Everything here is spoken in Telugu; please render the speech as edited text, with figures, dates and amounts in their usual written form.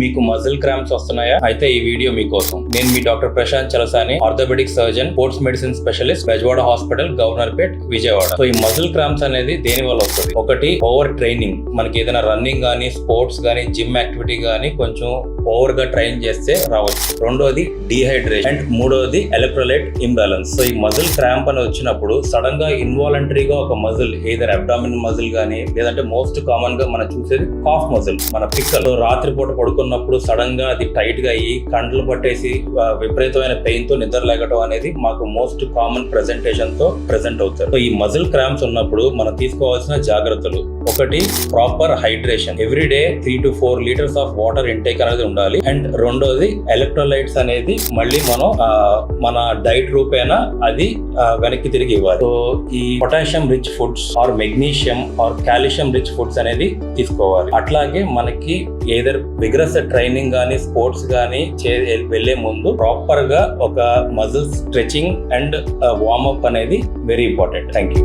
మీకు మజిల్ క్రాంప్స్ వస్తున్నాయా? అయితే ఈ వీడియో మీకోసం. నేను మీ doctor Prashant Chalasani, orthopaedic surgeon, sports medicine specialist, Bezawada hospital, Governorpet, Vijayawada. So ఈ మజిల్ క్రాంప్స్ అనేది దేని వల్ల వస్తుంది? ఒకటి, ఓవర్ ట్రైనింగ్. మనకి ఏదైనా రన్నింగ్ గానీ, స్పోర్ట్స్ గానీ, జిమ్ యాక్టివిటీ గానీ కొంచెం ఓవర్ గా ట్రైన్ చేస్తే రావచ్చు. రెండోది డీహైడ్రేషన్. అండ్ మూడోది ఎలక్ట్రోలైట్ ఇంబ్యాలెన్స్. సో ఈ మజిల్ క్రాంప్ అని వచ్చినప్పుడు సడన్ గా ఇన్వాలంటరీగా ఒక మజిల్, ఏదైనా అబ్డామిన్ మజిల్ గానీ, లేదంటే మోస్ట్ కామన్ గా మనం చూసేది కాఫ్ మజిల్, మన పిక్కలు రాత్రిపూట పడుకున్నప్పుడు సడన్ గా అది టైట్ గా అయ్యి కండ్లు పట్టేసి విపరీతమైన పెయిన్ తో నిద్ర లేగటం అనేది మాకు మోస్ట్ కామన్ ప్రెజెంటేషన్ తో ప్రెజెంట్ అవుతారు. సో ఈ మజిల్ క్రాంప్స్ ఉన్నప్పుడు మనం తీసుకోవాల్సిన జాగ్రత్తలు: ఒకటి, proper hydration. Every day 3 to 4 litres of water intake అనేది ఉండాలి. అండ్ రెండోది, ఎలక్ట్రోలైట్స్ అనేది మళ్ళీ మనం మన డైట్ రూపేనా అది వెనక్కి తిరిగి ఇవ్వాలి. సో ఈ potassium rich foods or magnesium or calcium rich foods అనేది తీసుకోవాలి. అట్లాగే మనకి ఏదర్ విగ్రస్ ట్రైనింగ్ గానీ, స్పోర్ట్స్ గానీ వెళ్లే ముందు ప్రాపర్ గా ఒక మజిల్ స్ట్రెచింగ్ అండ్ వార్మప్ అనేది వెరీ ఇంపార్టెంట్. Thank you.